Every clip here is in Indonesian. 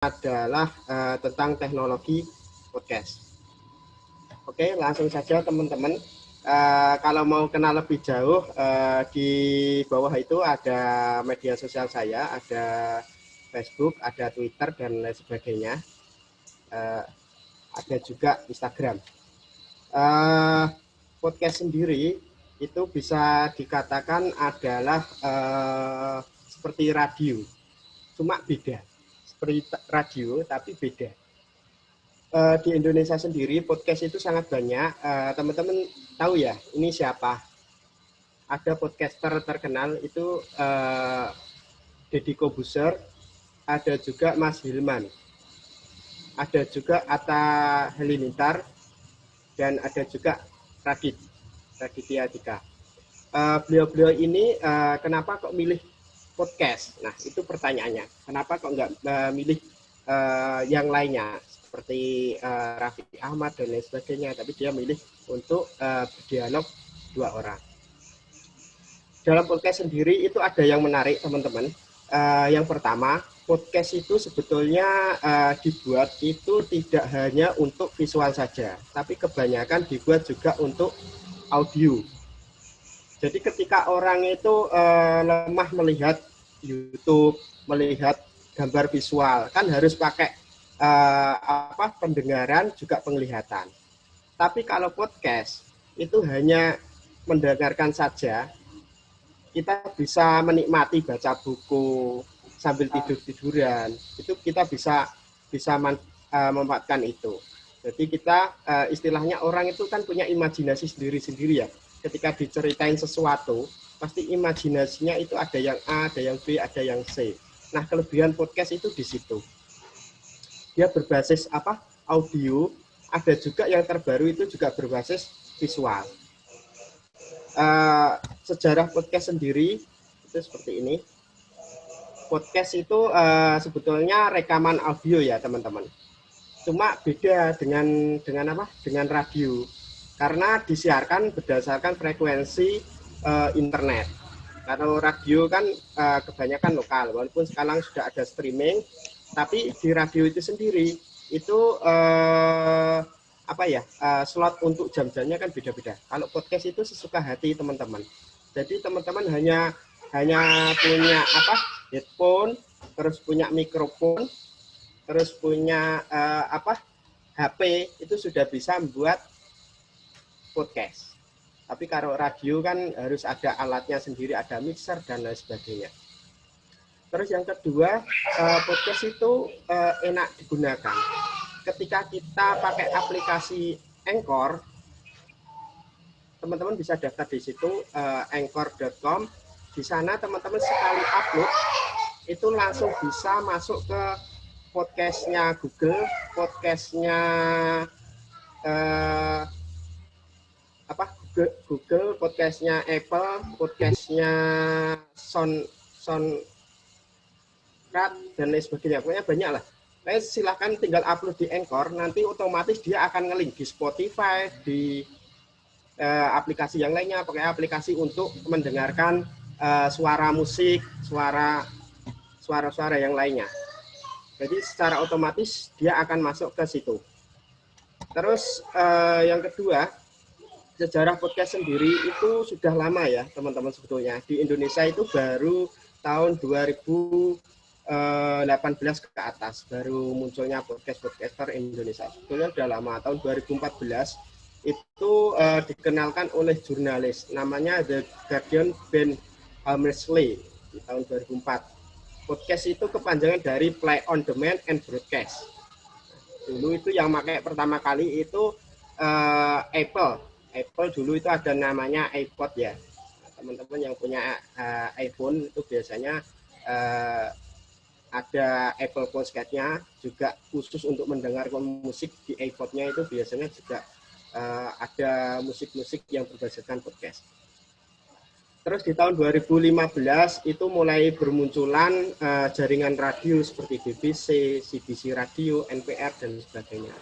adalah tentang teknologi podcast. Oke, langsung saja teman-teman. Kalau mau kenal lebih jauh, di bawah itu ada media sosial saya, ada Facebook, ada Twitter, dan lain sebagainya. Ada juga Instagram. Podcast sendiri itu bisa dikatakan adalah seperti radio, cuma beda. Seperti radio, tapi beda. Di Indonesia sendiri podcast itu sangat banyak. Teman-teman tahu ya, ini siapa? Ada podcaster terkenal itu Deddy Kobuser, ada juga Mas Hilman, ada juga Atta Halilintar, dan ada juga Raditya Dika. Beliau-beliau ini kenapa kok milih podcast? Nah, itu pertanyaannya. Kenapa kok nggak milih yang lainnya? Seperti Raffi Ahmad dan lain sebagainya, tapi dia milih untuk berdialog dua orang. Dalam podcast sendiri itu ada yang menarik teman-teman. Yang pertama, podcast itu sebetulnya dibuat itu tidak hanya untuk visual saja, tapi kebanyakan dibuat juga untuk audio. Jadi ketika orang itu lemah melihat YouTube, melihat gambar visual, kan harus pakai pendengaran juga penglihatan. Tapi kalau podcast itu hanya mendengarkan saja, kita bisa menikmati baca buku sambil tidur-tiduran. Itu kita bisa memanfaatkan itu. Jadi kita istilahnya orang itu kan punya imajinasi sendiri-sendiri ya. Ketika diceritain sesuatu, pasti imajinasinya itu ada yang A, ada yang B, ada yang C. Nah, kelebihan podcast itu di situ. Dia berbasis audio, ada juga yang terbaru itu juga berbasis visual. Sejarah podcast sendiri itu seperti ini. Podcast itu sebetulnya rekaman audio ya teman-teman. Cuma beda dengan radio, karena disiarkan berdasarkan frekuensi internet. Kalau radio kan kebanyakan lokal, walaupun sekarang sudah ada streaming, tapi di radio itu sendiri itu slot untuk jam-jamnya kan beda-beda. Kalau podcast itu sesuka hati teman-teman. Jadi teman-teman hanya punya headphone, terus punya mikrofon, terus punya HP, itu sudah bisa membuat podcast. Tapi kalau radio kan harus ada alatnya sendiri, ada mixer dan lain sebagainya. Terus yang kedua, podcast itu enak digunakan. Ketika kita pakai aplikasi Anchor, teman-teman bisa daftar di situ, anchor.com. Di sana teman-teman sekali upload, itu langsung bisa masuk ke podcastnya Google, podcastnya Google, podcastnya Apple, podcastnya Soundcloud dan lain sebagainya. Pokoknya banyak lah. Silahkan tinggal upload di Anchor, nanti otomatis dia akan nge-link di Spotify, di aplikasi yang lainnya, pakai aplikasi untuk mendengarkan suara musik, suara-suara yang lainnya. Jadi secara otomatis dia akan masuk ke situ. Terus yang kedua, sejarah podcast sendiri itu sudah lama ya teman-teman sebetulnya. Di Indonesia itu baru tahun 2018 ke atas baru munculnya podcaster Indonesia. Sebetulnya sudah lama, tahun 2014 itu dikenalkan oleh jurnalis namanya The Guardian Ben Hammersley di tahun 2004. Podcast itu kepanjangan dari Play on Demand and Broadcast. Dulu itu yang pakai pertama kali itu Apple dulu itu ada namanya iPod ya. Teman-teman yang punya iPhone itu biasanya ada Apple Podcast-nya juga khusus untuk mendengarkan musik. Di iPod-nya itu biasanya juga ada musik-musik yang berbasiskan podcast. Terus di tahun 2015 itu mulai bermunculan jaringan radio seperti BBC, CBC Radio, NPR dan sebagainya.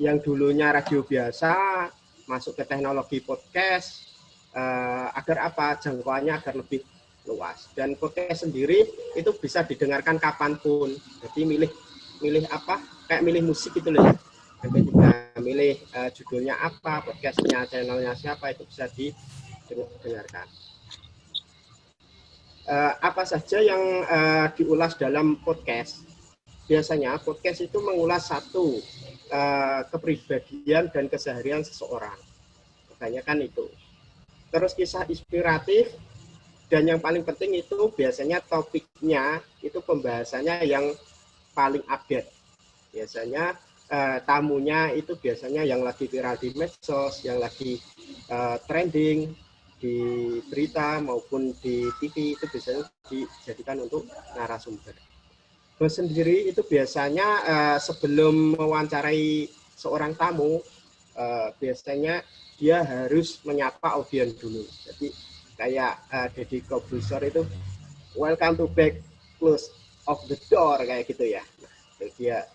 Yang dulunya radio biasa masuk ke teknologi podcast, agar jangkauannya agar lebih luas. Dan podcast sendiri itu bisa didengarkan kapanpun. Jadi milih apa? Kayak milih musik gitu loh ya. MP3 milih judulnya apa, podcastnya, channelnya siapa, itu bisa didengarkan. Apa saja yang diulas dalam podcast? Biasanya podcast itu mengulas satu kepribadian dan keseharian seseorang. Kebanyakan itu. Terus kisah inspiratif, dan yang paling penting itu biasanya topiknya itu pembahasannya yang paling update. Biasanya tamunya itu biasanya yang lagi viral di medsos, yang lagi trending di berita maupun di TV, itu biasanya dijadikan untuk narasumber. Host sendiri itu biasanya sebelum mewawancarai seorang tamu, biasanya dia harus menyapa audiens dulu. Jadi kayak Deddy Corbuzier itu welcome to back, close of the door, kayak gitu ya. Nah, dia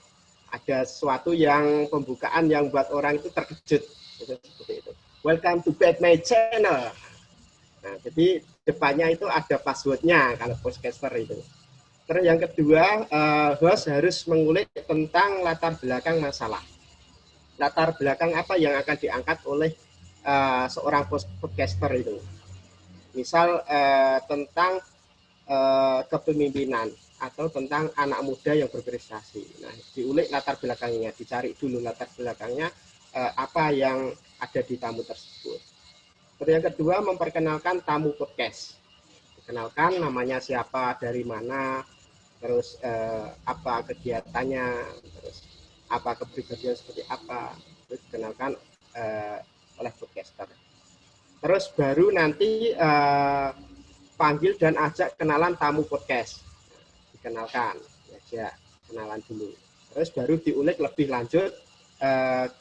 ada sesuatu yang pembukaan yang buat orang itu terkejut, itu seperti itu. Welcome to back my channel. Nah, jadi depannya itu ada passwordnya kalau podcaster itu. Terus yang kedua, host harus mengulik tentang latar belakang masalah. Latar belakang apa yang akan diangkat oleh seorang podcaster itu. Misal tentang kepemimpinan atau tentang anak muda yang berprestasi. Nah, diulik latar belakangnya, dicari dulu latar belakangnya apa yang ada di tamu tersebut. Terus yang kedua, memperkenalkan tamu podcast. Dikenalkan namanya siapa, dari mana, terus apa kegiatannya, terus apa kepribadian seperti apa, itu dikenalkan oleh podcaster. Terus baru nanti panggil dan ajak kenalan tamu podcast, dikenalkan, ya kenalan dulu. Terus baru diulik lebih lanjut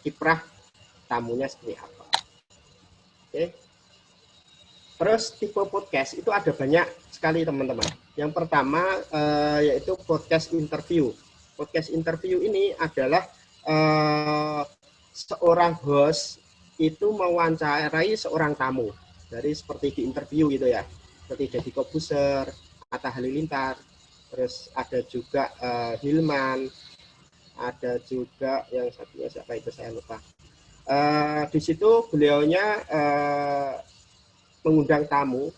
kiprah tamunya seperti apa. Oke. Terus tipe podcast itu ada banyak sekali teman-teman. Yang pertama yaitu podcast interview. Podcast interview ini adalah seorang host itu mewawancarai seorang tamu. Dari seperti di interview gitu ya. Seperti Deddy Corbuzier, Atta Halilintar, terus ada juga Hilman, ada juga yang satunya siapa itu saya lupa. Di situ beliaunya mengundang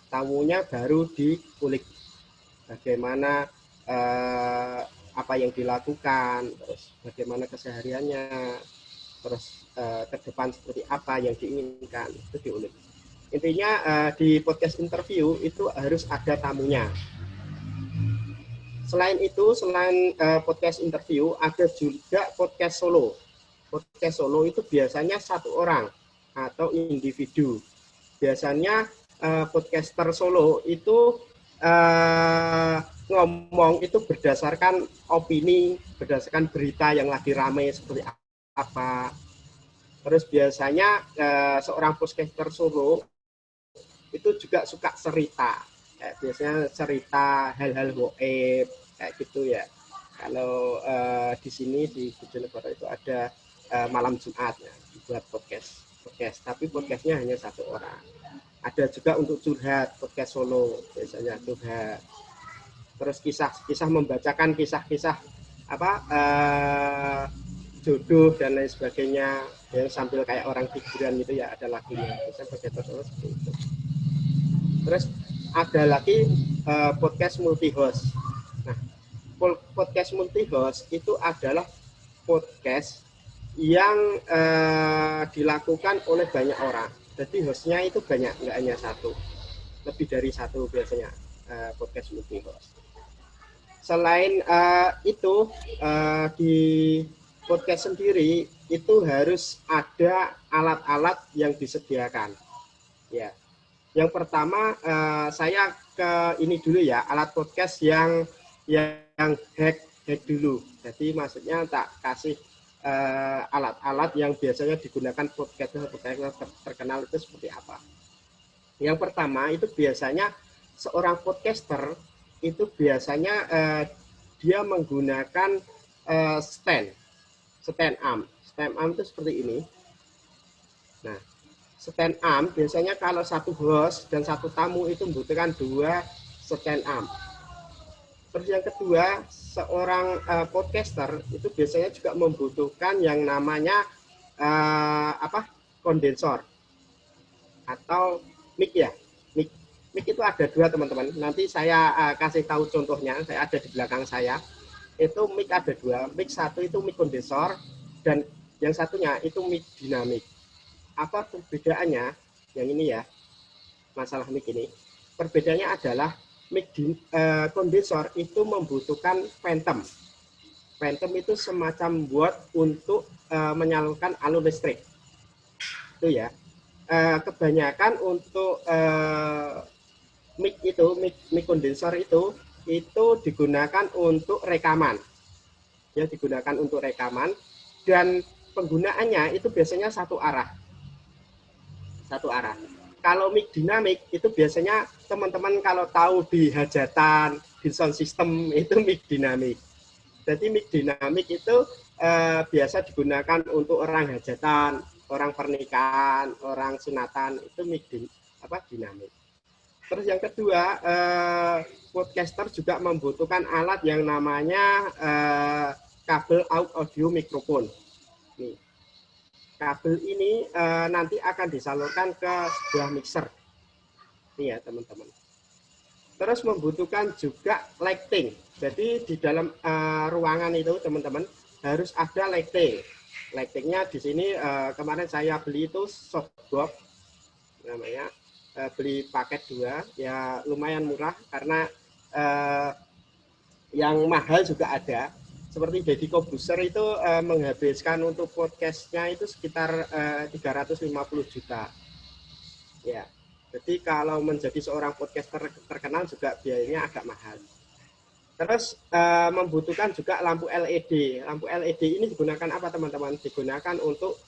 tamunya baru diulik bagaimana apa yang dilakukan, terus bagaimana kesehariannya, terus ke depan seperti apa yang diinginkan, itu diulik. Intinya di podcast interview itu harus ada tamunya. Selain itu, selain podcast interview, ada juga podcast solo. Podcast solo itu biasanya satu orang atau individu. Biasanya podcaster solo itu ngomong itu berdasarkan opini, berdasarkan berita yang lagi ramai seperti apa. Terus biasanya seorang podcaster solo itu juga suka cerita, kayak biasanya cerita hal-hal goib kayak gitu ya. Kalau di sini di Bojonegoro itu ada malam Jumat ya, dibuat podcast, tapi podcastnya hanya satu orang. Ada juga untuk curhat, podcast solo biasanya curhat. Terus kisah membacakan kisah-kisah apa jodoh dan lain sebagainya, yang sambil kayak orang tiduran gitu ya, ada lagunya. Bisa podcast solo seperti itu. Terus ada lagi podcast multi host. Nah, podcast multi host itu adalah podcast yang dilakukan oleh banyak orang. Jadi hostnya itu banyak, nggak hanya satu, lebih dari satu biasanya podcast multi host. Selain itu di podcast sendiri itu harus ada alat-alat yang disediakan. Ya, yang pertama saya ke ini dulu ya, alat podcast yang hack dulu. Jadi maksudnya tak kasih alat-alat yang biasanya digunakan podcaster terkenal itu seperti apa. Yang pertama itu biasanya seorang podcaster itu biasanya dia menggunakan stand amp. Stand amp itu seperti ini. Nah, stand amp biasanya kalau satu host dan satu tamu itu membutuhkan 2 stand up. Terus yang kedua, seorang podcaster itu biasanya juga membutuhkan yang namanya kondensor atau mic ya. Mic itu ada dua teman-teman. Nanti saya kasih tahu contohnya. Saya ada di belakang saya. Itu mic ada dua. Mic satu itu mic kondensor dan yang satunya itu mic dinamik. Apa perbedaannya? Yang ini ya, masalah mic ini. Perbedaannya adalah mic kondensor itu membutuhkan phantom. Phantom itu semacam buat untuk menyalurkan alur listrik. Itu ya. Kebanyakan untuk mic kondensor itu digunakan untuk rekaman. Ya, digunakan untuk rekaman dan penggunaannya itu biasanya satu arah. Satu arah. Kalau mic dinamik itu biasanya teman-teman kalau tahu di hajatan, di sound system itu mic dinamik. Jadi mic dinamik itu biasa digunakan untuk orang hajatan, orang pernikahan, orang sunatan, itu mic dinamik. Terus yang kedua, podcaster juga membutuhkan alat yang namanya kabel audio mikrofon. Nih. Kabel ini nanti akan disalurkan ke sebuah mixer. Ini ya teman-teman. Terus membutuhkan juga lighting. Jadi di dalam ruangan itu teman-teman harus ada lighting. Lightingnya di sini kemarin saya beli itu softbox namanya. Beli paket 2 ya lumayan murah karena yang mahal juga ada. Seperti Deddy Kobuser itu menghabiskan untuk podcastnya itu sekitar 350 juta. Ya, jadi kalau menjadi seorang podcaster terkenal juga biayanya agak mahal. Terus membutuhkan juga lampu LED. Lampu LED ini digunakan apa teman-teman? Digunakan untuk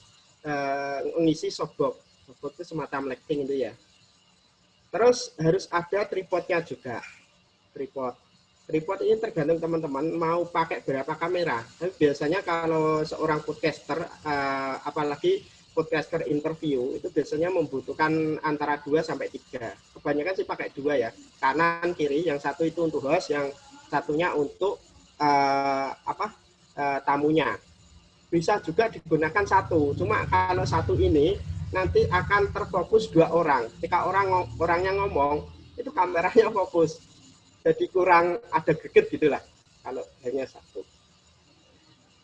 mengisi softbox. Softbox itu semacam lighting itu ya. Terus harus ada tripodnya juga. Tripod ini tergantung teman-teman mau pakai berapa kamera. Tapi biasanya kalau seorang podcaster, apalagi podcaster interview, itu biasanya membutuhkan antara 2 sampai 3. Kebanyakan sih pakai 2 ya, kanan kiri. Yang satu itu untuk host, yang satunya untuk tamunya. Bisa juga digunakan satu. Cuma kalau satu ini nanti akan terfokus 2 orang. Ketika orangnya ngomong, itu kameranya fokus. Jadi kurang ada greget gitulah kalau hanya satu.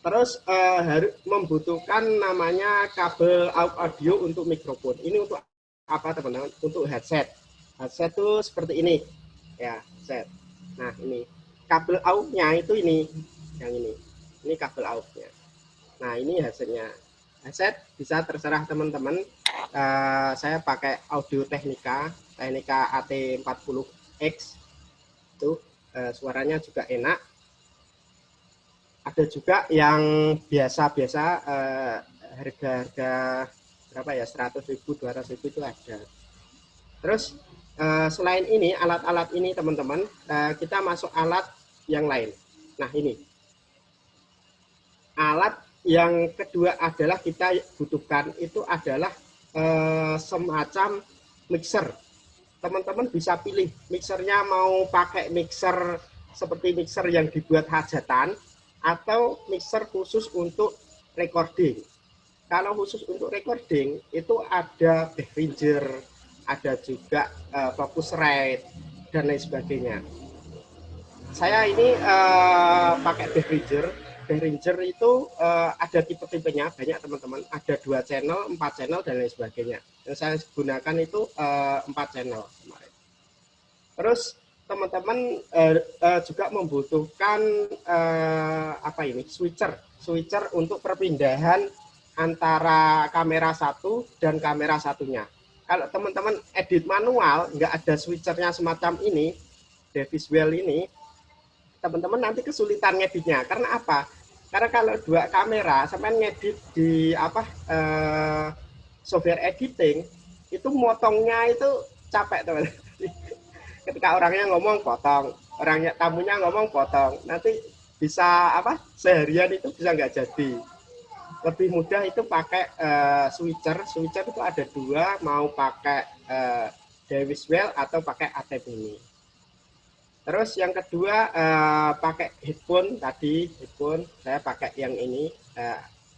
Terus harus membutuhkan namanya kabel audio untuk mikrofon. Ini untuk apa teman-teman? Untuk headset. Headset itu seperti ini, ya headset. Nah ini kabel out-nya itu ini, yang ini. Ini kabel out-nya. Nah ini headsetnya. Headset bisa terserah teman-teman. Saya pakai Audio Technica AT40X. Itu suaranya juga enak. Ada juga yang biasa-biasa harga berapa ya, 100.000, 200.000 itu ada. Terus selain ini alat-alat ini teman-teman, kita masuk alat yang lain. Nah ini alat yang kedua adalah kita butuhkan itu adalah semacam mixer. Teman-teman bisa pilih mixernya mau pakai mixer seperti mixer yang dibuat hajatan atau mixer khusus untuk recording. Kalau khusus untuk recording itu ada Behringer, ada juga Focusrite dan lain sebagainya. Saya ini pakai Behringer. Behringer itu ada tipe-tipenya banyak teman-teman. Ada 2 channel, 4 channel dan lain sebagainya. Yang saya gunakan itu 4 channel kemarin. Terus teman-teman juga membutuhkan switcher untuk perpindahan antara kamera satu dan kamera satunya. Kalau teman-teman edit manual nggak ada switchernya semacam ini, DeVisual ini, teman-teman nanti kesulitan ngeditnya. Karena apa? Karena kalau 2 kamera sampai ngedit di software editing itu motongnya itu capek teman. Ketika orangnya ngomong potong, tamunya ngomong potong, nanti bisa seharian itu bisa nggak jadi. Lebih mudah itu pakai switcher itu ada 2, mau pakai DeVisual atau pakai ATEM ini. Terus yang kedua pakai headphone tadi, headphone saya pakai yang ini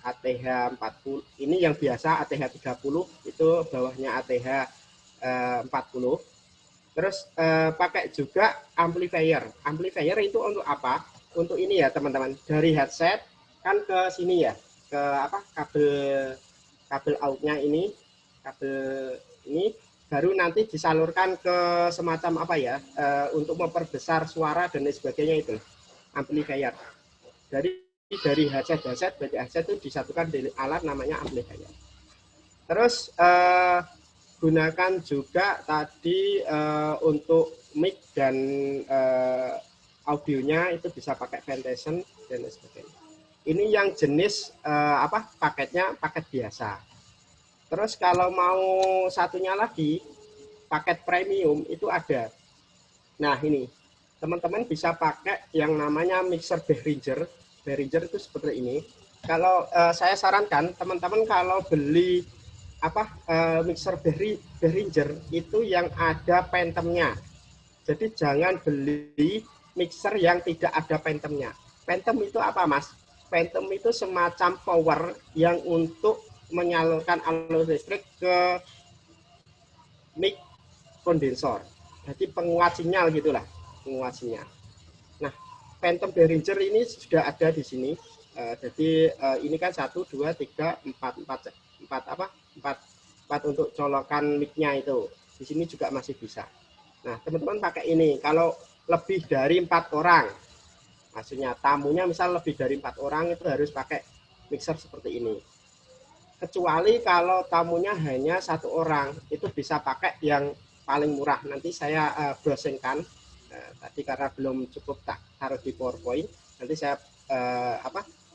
ATH 40. Ini yang biasa ATH 30, itu bawahnya ATH 40. Terus pakai juga amplifier. Amplifier itu untuk apa? Untuk ini ya teman-teman. Dari headset kan ke sini ya, ke apa? Kabel outnya ini, kabel ini baru nanti disalurkan ke semacam apa ya? Untuk memperbesar suara dan lain sebagainya itu. Amplifier. Dari headset itu disatukan dari alat namanya amplifier. Terus gunakan juga tadi untuk mic dan audionya itu bisa pakai ventilation dan sebagainya. Ini yang jenis paketnya paket biasa. Terus kalau mau satunya lagi paket premium itu ada. Nah ini teman-teman bisa pakai yang namanya mixer Behringer. Behringer itu seperti ini. Kalau saya sarankan teman-teman kalau beli mixer Behringer itu yang ada phantomnya. Jadi jangan beli mixer yang tidak ada phantomnya. Phantom itu apa Mas? Phantom itu semacam power yang untuk menyalurkan arus listrik ke mic kondensor. Jadi penguat sinyal gitulah, penguat sinyal. Nah, Phantom Behringer ini sudah ada di sini. Jadi ini kan 1, 2, 3, 4 untuk colokan mic-nya itu. Di sini juga masih bisa. Nah, teman-teman pakai ini. Kalau lebih dari 4 orang, maksudnya tamunya misal lebih dari 4 orang itu harus pakai mixer seperti ini. Kecuali kalau tamunya hanya 1 orang, itu bisa pakai yang paling murah. Nanti saya browsingkan. Tadi karena belum cukup tak taruh di PowerPoint, nanti saya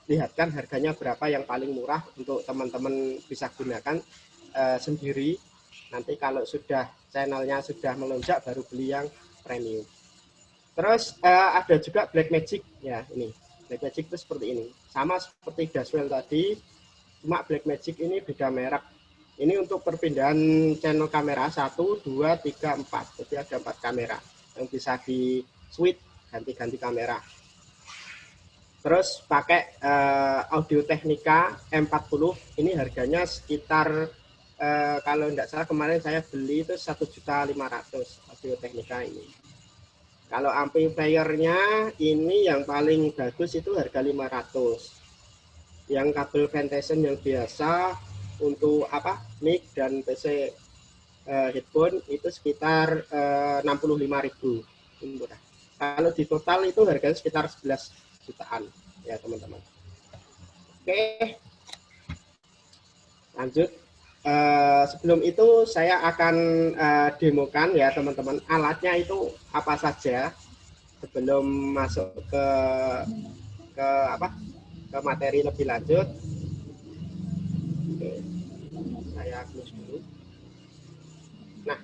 lihatkan harganya berapa yang paling murah untuk teman-teman bisa gunakan sendiri. Nanti kalau sudah channelnya sudah melonjak baru beli yang premium. Terus ada juga Blackmagic ya, ini Blackmagic itu seperti ini, sama seperti Daswell tadi, cuma Blackmagic ini beda merek. Ini untuk perpindahan channel kamera 1, 2, 3, 4. Jadi ada 4 kamera yang bisa di switch ganti-ganti kamera. Terus pakai Audio Technica M40, ini harganya sekitar kalau tidak salah kemarin saya beli itu 1.500.000 Audio Technica ini. Kalau amplifiernya ini yang paling bagus itu harga 500. Yang kabel ventilation yang biasa untuk mic dan PC headphone itu sekitar 65.000. Kalau di total itu harganya sekitar 11 jutaan ya teman-teman. Oke, lanjut. Sebelum itu saya akan demokan ya teman-teman alatnya itu apa saja sebelum masuk ke materi lebih lanjut. Oke, saya close dulu. Nah,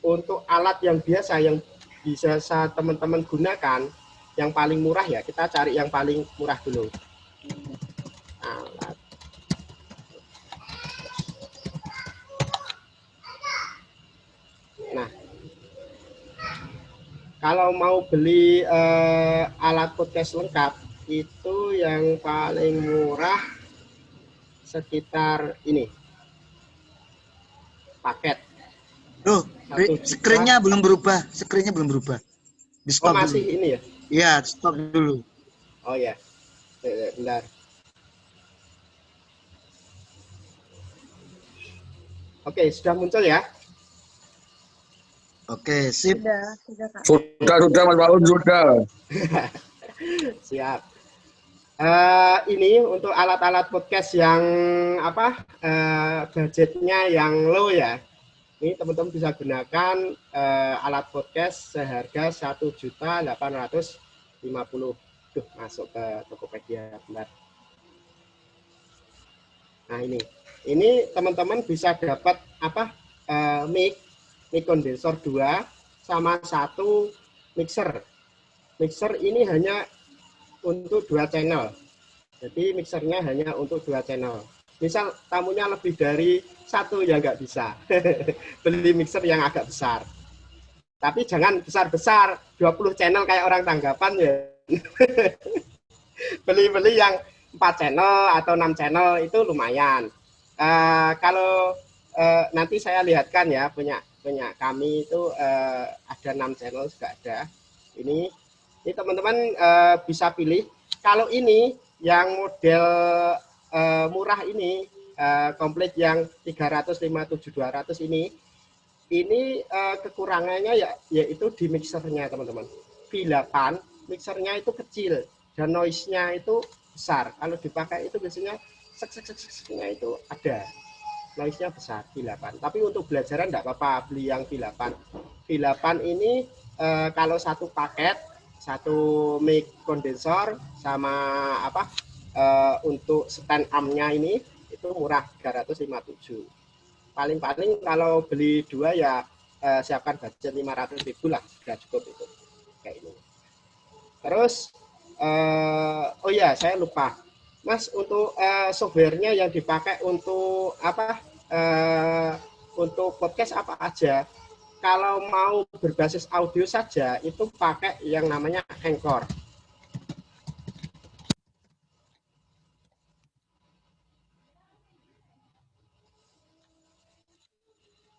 untuk alat yang biasa yang bisa teman-teman gunakan yang paling murah ya, kita cari yang paling murah dulu. Alat. Nah, kalau mau beli alat podcast lengkap itu yang paling murah sekitar ini paket. Loh, screen-nya belum berubah, screen-nya belum berubah. Di stop masih dulu. Ini ya? Iya, stop dulu. Oh ya, bentar. Oke, sudah muncul ya? Oke, sip. Sudah, Kak. Sudah, Mas Paul, sudah. Siap. Ini untuk alat-alat podcast yang budgetnya yang low ya. Ini teman-teman bisa gunakan alat podcast seharga 1.850.000. Masuk ke Tokopedia bentar. Nah ini teman-teman bisa dapat mic kondensor 2 sama 1 mixer. Mixer ini hanya untuk 2 channel. Jadi mixernya hanya untuk 2 channel. Misal tamunya lebih dari 1 ya nggak bisa. Beli mixer yang agak besar. Tapi jangan besar-besar, 20 channel kayak orang tanggapan ya. Beli-beli yang 4 channel atau 6 channel itu lumayan. Kalau nanti saya lihatkan ya, punya kami itu ada 6 channel juga ada. Ini teman-teman bisa pilih. Kalau ini yang model murah ini, komplit yang 357 200 ini kekurangannya yaitu di mixernya teman-teman. V8 mixernya itu kecil dan noise-nya itu besar. Kalau dipakai itu biasanya sek-sek-sek-seknya itu ada. Noise-nya besar V8. Tapi untuk belajaran enggak apa-apa beli yang V8. V8 ini kalau satu paket, satu mic kondensor sama untuk stand amp-nya ini itu murah 357. Paling-paling kalau beli 2 ya siapkan budget 500.000 lah, sudah cukup itu kayak ini. Terus oh ya saya lupa Mas, untuk softwarenya yang dipakai untuk untuk podcast apa aja. Kalau mau berbasis audio saja itu pakai yang namanya Anchor.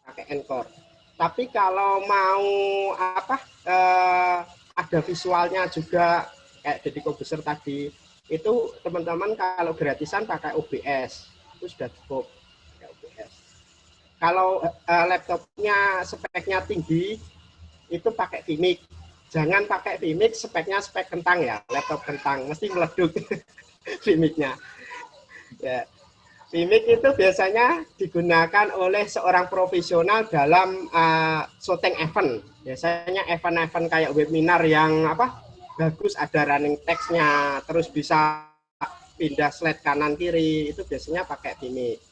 Pakai Anchor. Tapi kalau mau ada visualnya juga kayak Deddy Kobuser tadi, itu teman-teman kalau gratisan pakai OBS itu sudah cukup. OBS. Kalau laptopnya speknya tinggi itu pakai Vimic. Jangan pakai Vimic speknya spek kentang ya, laptop kentang mesti meleduk Vimicnya. Ya. Vimic itu biasanya digunakan oleh seorang profesional dalam shooting event. Biasanya event-event kayak webinar yang bagus, ada running text-nya, terus bisa pindah slide kanan kiri, itu biasanya pakai Vimic.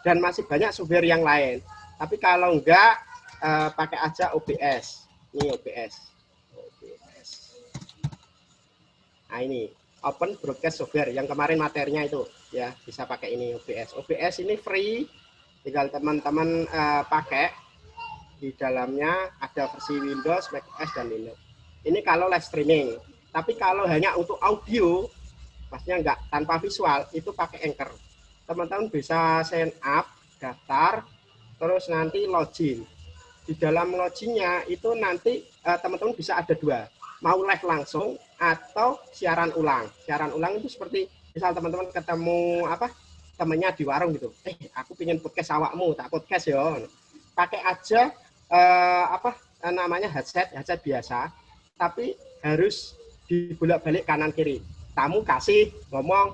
Dan masih banyak software yang lain. Tapi kalau enggak pakai aja OBS. Ini OBS. Nah ini Open Broadcast Software yang kemarin materinya itu ya, bisa pakai ini OBS. OBS ini free, tinggal teman-teman pakai. Di dalamnya ada versi Windows, macOS dan Linux. Ini kalau live streaming. Tapi kalau hanya untuk audio, pastinya enggak, tanpa visual, itu pakai Anchor. Teman-teman bisa sign up, daftar, terus nanti login. Di dalam loginnya itu nanti teman-teman bisa ada 2, mau live langsung atau siaran ulang. Siaran ulang itu seperti misal teman-teman ketemu temennya di warung gitu, aku pengen podcast awakmu, tak podcast ya. Pakai aja namanya headset biasa, tapi harus dibolak-balik kanan kiri. Tamu kasih ngomong,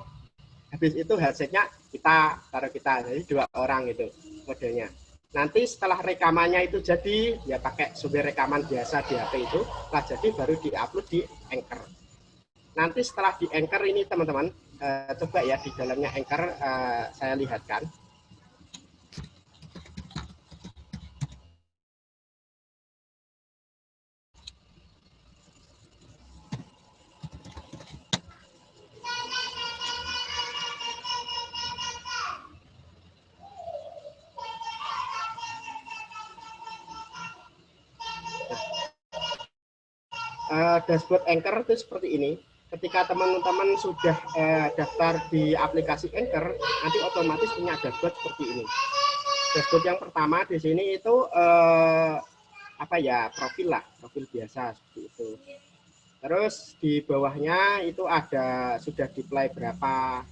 habis itu headsetnya kita taruh jadi 2 orang gitu modelnya. Nanti setelah rekamannya itu jadi ya pakai sumber rekaman biasa di HP itu, setelah jadi baru diupload di Anchor. Nanti setelah di Anchor ini teman-teman coba ya di dalamnya Anchor saya lihatkan. Dashboard Anchor itu seperti ini. Ketika teman-teman sudah daftar di aplikasi Anchor, nanti otomatis punya dashboard seperti ini. Dashboard yang pertama di sini itu profil biasa seperti itu. Terus di bawahnya itu ada sudah di-play berapa.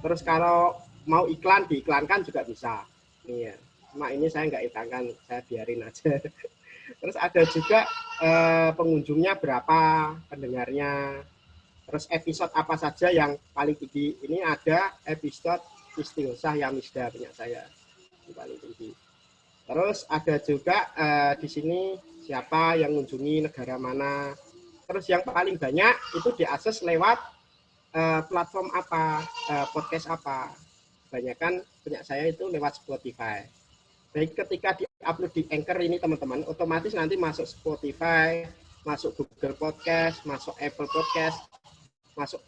Terus kalau mau iklan diiklankan juga bisa. Nih ya. Cuma ini saya nggak iklankan, saya biarin aja. Terus ada juga pengunjungnya berapa, pendengarnya. Terus episode apa saja yang paling tinggi. Ini ada episode Istighosah Yamisda punya saya, yang paling tinggi. Terus ada juga di sini siapa yang mengunjungi negara mana. Terus yang paling banyak itu diakses lewat platform apa, podcast apa. Kebanyakan punya saya itu lewat Spotify. Baik ketika di-upload di Anchor ini teman-teman, otomatis nanti masuk Spotify, masuk Google Podcast, masuk Apple Podcast, masuk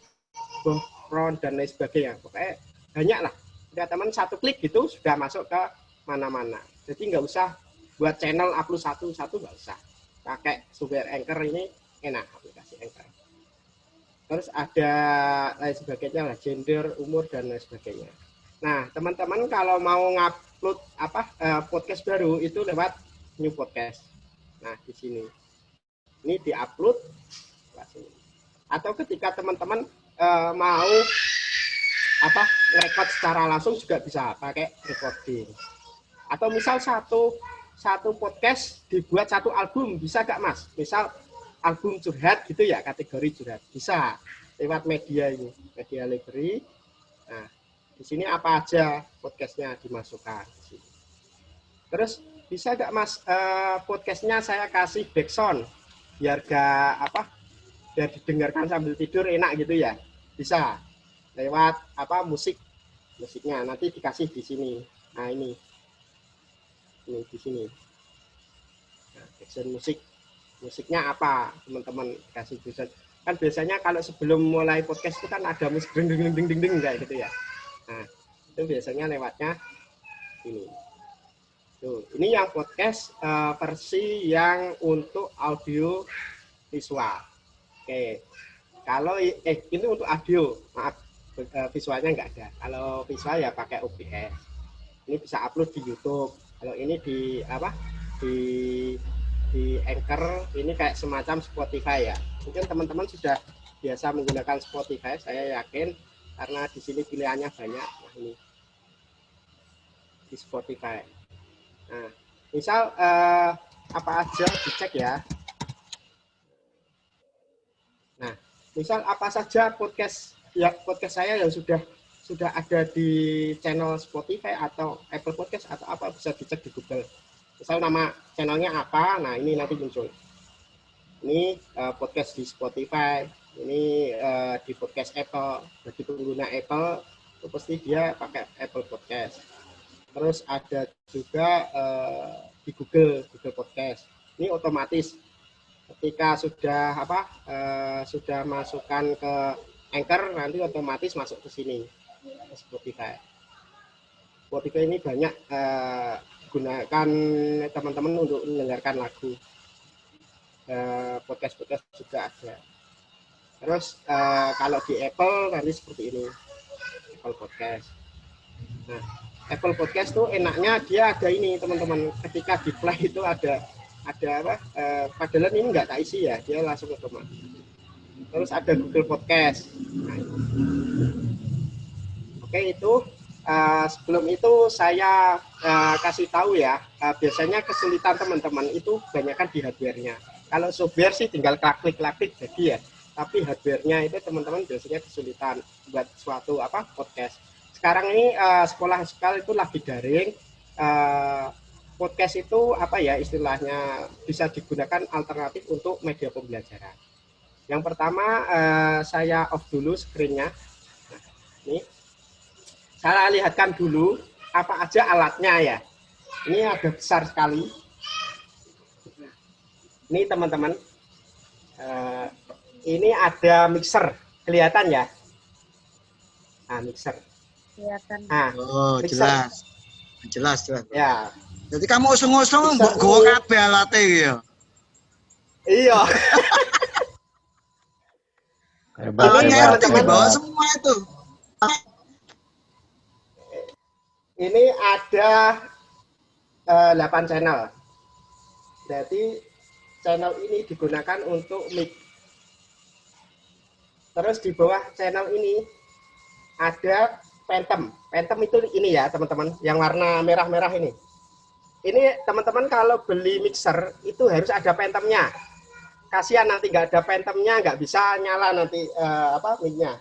Bohron dan lain sebagainya. Pokoknya banyak lah. Udah teman satu klik gitu sudah masuk ke mana-mana. Jadi nggak usah buat channel upload satu-satu, nggak usah. pakai software Anchor ini enak, aplikasi Anchor. Terus ada lain sebagainya lah, gender, umur dan lain sebagainya. Nah, teman-teman kalau mau ngupload podcast baru itu lewat new podcast. Nah, di sini. Ini diupload atau ketika teman-teman mau record secara langsung juga bisa pakai recording. Atau misal satu podcast dibuat satu album, bisa gak Mas? Misal album curhat gitu ya, kategori curhat. Bisa lewat media ini, media library. Nah, di sini apa aja podcastnya dimasukkan di sini. Terus bisa gak Mas podcastnya saya kasih backsound biar biar didengarkan sambil tidur enak gitu ya? Bisa lewat musiknya nanti dikasih di sini. Nah, ini di sini. Nah, backsound musiknya apa teman-teman kasih backsound. Kan biasanya kalau sebelum mulai podcast itu kan ada musik ding ding ding ding ding kayak gitu ya. Nah, itu biasanya lewatnya ini. Tuh, ini yang podcast versi yang untuk audio visual. Oke. Kalau ini untuk audio, maaf visualnya enggak ada. Kalau visual ya pakai OBS. Ini bisa upload di YouTube. Kalau ini di Anchor, ini kayak semacam Spotify ya. Mungkin teman-teman sudah biasa menggunakan Spotify, saya yakin karena di sini pilihannya banyak. Nah, ini di Spotify. Nah, misal apa aja dicek ya. Nah, misal apa saja podcast saya yang sudah ada di channel Spotify atau Apple Podcast atau apa bisa dicek di Google. Misal nama channelnya apa, nah ini nanti muncul. Ini podcast di Spotify, ini di podcast Apple. Bagi pengguna Apple, itu pasti dia pakai Apple Podcast. Terus ada juga di Google Podcast. Ini otomatis ketika sudah masukkan ke Anchor nanti otomatis masuk ke sini ke Spotify. Spotify ini banyak gunakan teman-teman untuk mendengarkan lagu. Podcast juga ada. Terus kalau di Apple nanti seperti ini, Apple Podcast. Nah, Apple Podcast tuh enaknya dia ada ini teman-teman, ketika di play itu ada padahal ini nggak tak isi ya, dia langsung otomatis. Terus ada Google Podcast. Nah, oke, itu sebelum itu saya kasih tahu ya, biasanya kesulitan teman-teman itu kebanyakan di hardware-nya. Kalau software sih tinggal klik-klik jadi ya, tapi hardware-nya itu teman-teman biasanya kesulitan buat suatu podcast. Sekarang ini sekolah itu lagi daring. Podcast itu istilahnya bisa digunakan alternatif untuk media pembelajaran. Yang pertama saya off dulu screen-nya. Nah, ini saya lihatkan dulu apa aja alatnya ya. Ini ada besar sekali. Ini teman-teman, ini ada mixer, kelihatan ya? Nah, mixer. Kelihatan. Nah, Oh, mixer. Jelas. Ya. Jadi kamu usung-usung mbok gowo kabeh alate ya. Iya. Ini dibawa semua itu. Ini ada 8 channel. Jadi channel ini digunakan untuk mic. Terus di bawah channel ini ada Phantom. Phantom itu ini ya teman-teman, yang warna merah-merah ini. Ini teman-teman kalau beli mixer itu harus ada Phantomnya. Kasihan nanti nggak ada Phantomnya, nggak bisa nyala nanti mic-nya.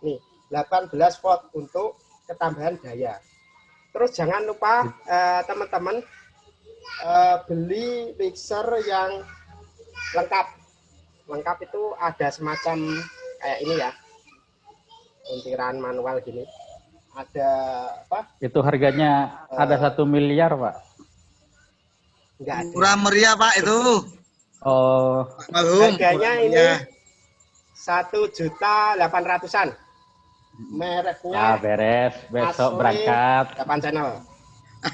Nih 18 volt untuk ketambahan daya. Terus jangan lupa teman-teman beli mixer yang lengkap itu ada semacam kayak ini ya, puntiran manual gini. Ada Itu harganya ada 1 miliar, Pak. Enggak ada. Murah meriah Pak itu. Oh, Malum. Harganya ini 1.800.000-an. Mereknya beres. Besok Asli berangkat. 8 channel.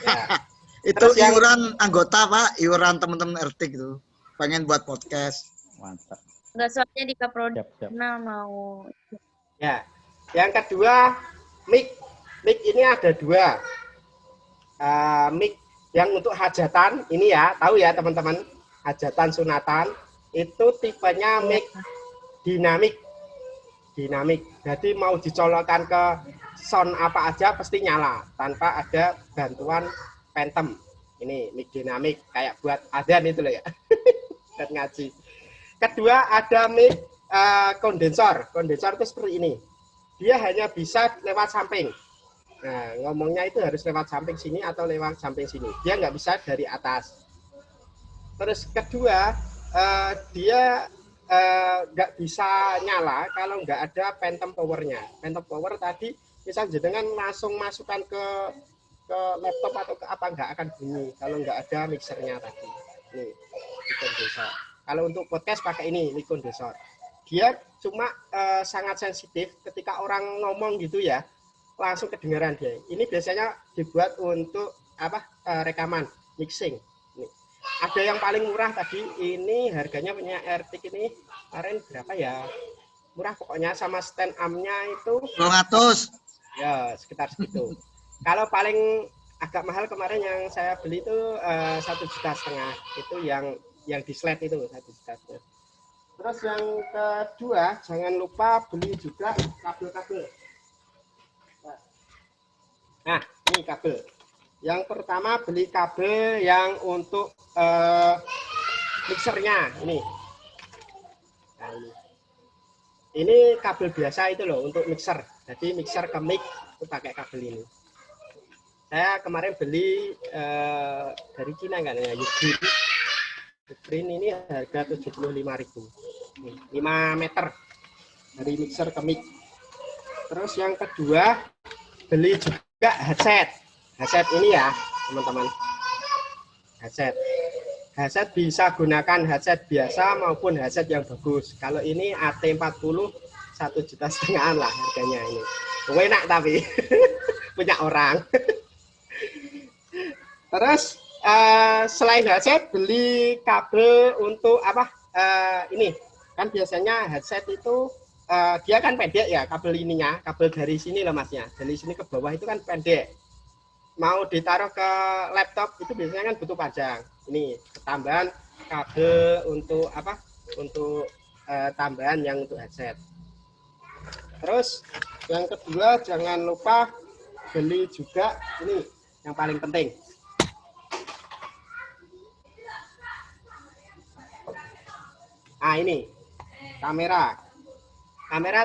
Ya. Itu Terus yang- iuran anggota Pak, iuran teman-teman RT gitu. pengen buat podcast. Mantap. Enggak, soalnya di Kaprodi Siap. mau. Ya. Yang kedua, mic. Mic ini ada dua. Mic yang untuk hajatan ini ya, tahu ya teman-teman, hajatan sunatan itu tipenya mic dinamik. Jadi mau dicolokkan ke sound apa aja pasti nyala tanpa ada bantuan phantom. Ini mic dinamik kayak buat adzan itu loh ya. Buat ngaji. Kedua ada mic kondensor. Kondensor itu seperti ini. Dia hanya bisa lewat samping. Nah, ngomongnya itu harus lewat samping sini atau lewat samping sini. Dia nggak bisa dari atas. Terus kedua, dia nggak bisa nyala kalau nggak ada phantom powernya. Phantom power tadi misal jenengan langsung masukkan ke laptop atau ke apa nggak akan bunyi kalau nggak ada mixernya tadi. Nih, mic kondensor. Kalau untuk podcast pakai ini mic kondensor. Dia cuma sangat sensitif ketika orang ngomong gitu ya, langsung kedengaran dia. Ini biasanya dibuat untuk rekaman, mixing. Nih. Ada yang paling murah tadi, ini harganya punya Airtik ini kemarin berapa ya? Murah pokoknya, sama stand ampnya itu 200. ya sekitar segitu. Kalau paling agak mahal kemarin yang saya beli itu 1,5 juta. Itu yang di slide itu 1 juta. Terus yang kedua, jangan lupa beli juga kabel-kabel. Nah, ini kabel. Yang pertama beli kabel yang untuk mixernya ini. Nah, ini kabel biasa itu loh untuk mixer. Jadi mixer ke mic itu pakai kabel ini. Saya kemarin beli dari Cina kan ya, Green ini harga 75.000. 5 meter dari mixer ke mic. Terus yang kedua beli juga headset. Headset ini ya teman-teman. Headset bisa gunakan headset biasa maupun headset yang bagus. Kalau ini AT40 1,5 juta lah harganya ini. Enak tapi punya orang. Terus selain headset beli kabel untuk ini kan biasanya headset itu dia kan pendek ya kabel ininya, kabel dari sini loh masnya, dari sini ke bawah itu kan pendek. Mau ditaruh ke laptop itu biasanya kan butuh panjang. Ini tambahan kabel untuk untuk tambahan yang untuk headset. Terus yang kedua jangan lupa beli juga ini yang paling penting. Nah ini kamera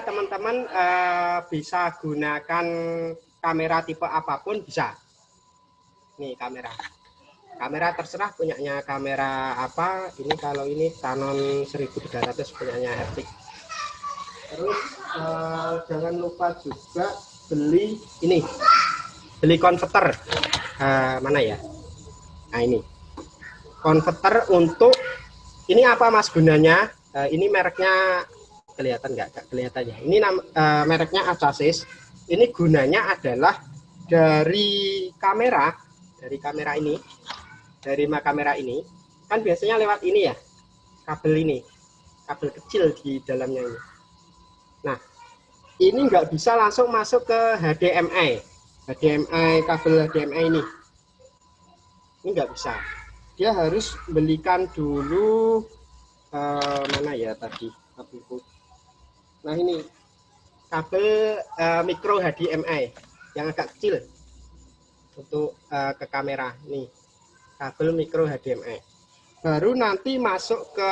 teman-teman bisa gunakan kamera tipe apapun bisa. Nih kamera terserah punyanya kamera apa. Ini kalau ini Canon 1300 punyanya Airtik. Terus jangan lupa juga beli konverter. Mana ya? Nah ini konverter untuk ini apa mas gunanya? Ini mereknya kelihatan nggak kelihatan ya? Ini mereknya Acasis. Ini gunanya adalah dari kamera ini kan biasanya lewat ini ya, kabel kecil di dalamnya ini. Nah ini nggak bisa langsung masuk ke HDMI kabel HDMI ini nggak bisa. Dia harus belikan dulu mana ya tadi kabelku. Nah ini kabel micro HDMI yang agak kecil untuk ke kamera. Nih kabel micro HDMI baru nanti masuk ke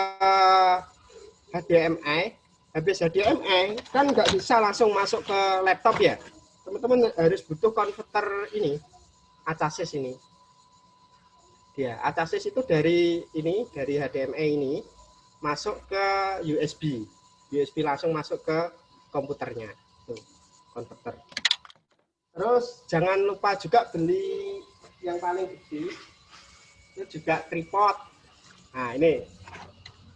HDMI. Habis HDMI kan nggak bisa langsung masuk ke laptop ya teman-teman, harus butuh konverter ini Acasis ini. Dia Acasis itu dari HDMI ini masuk ke USB langsung masuk ke komputernya. Tuh, konverter. Terus jangan lupa juga beli yang paling gede itu juga tripod. Nah ini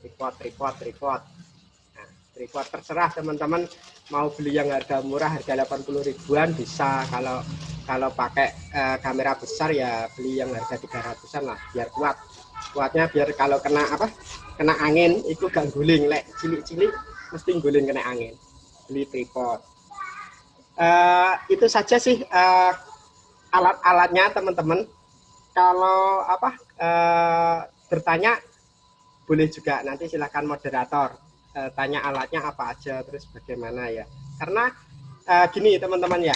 tripod. Nah, tripod terserah teman-teman mau beli yang harga murah, harga 80 ribuan bisa. Kalau pakai kamera besar ya beli yang harga 300-an lah biar kuatnya biar kalau kena kena angin itu gak guling, lek cilik-cilik mesti guling kena angin. Beli tripod. Itu saja sih alat-alatnya teman-teman. Kalau bertanya boleh juga, nanti silakan moderator tanya alatnya apa aja, terus bagaimana ya. Karena gini teman-teman ya,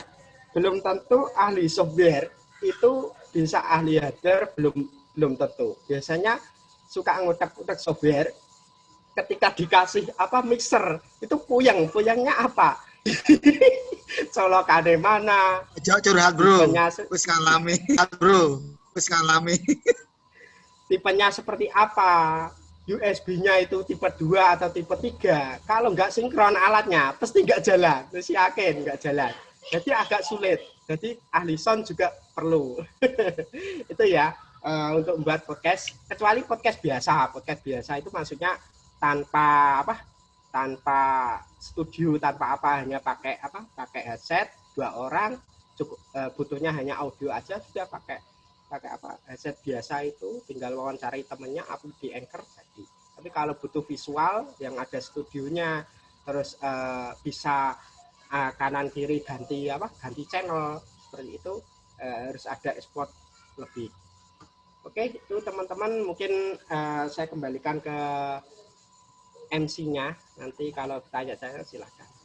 belum tentu ahli software itu bisa ahli hardware, belum tentu. Biasanya suka ngutak-ngutak software, ketika dikasih mixer itu puyengnya apa? Colokane mana? Jauh curhat bro, wis ngalami, bro, wis ngalami. Tipenya seperti apa? USB-nya itu tipe 2 atau tipe 3. Kalau nggak sinkron alatnya, pasti nggak jalan. Terus yakin nggak jalan. Jadi agak sulit. Jadi ahli sound juga perlu. Itu ya untuk membuat podcast. Kecuali podcast biasa. Podcast biasa itu maksudnya tanpa studio, tanpa hanya pakai headset 2 orang. Cukup butuhnya hanya audio aja, sudah pakai headset biasa itu, tinggal wawancarai temennya, upload di Anchor jadi. Tapi kalau butuh visual yang ada studionya, terus bisa kanan kiri ganti channel seperti itu, harus ada export lebih. Oke, itu teman-teman mungkin saya kembalikan ke MC-nya. Nanti kalau bertanya saya silakan.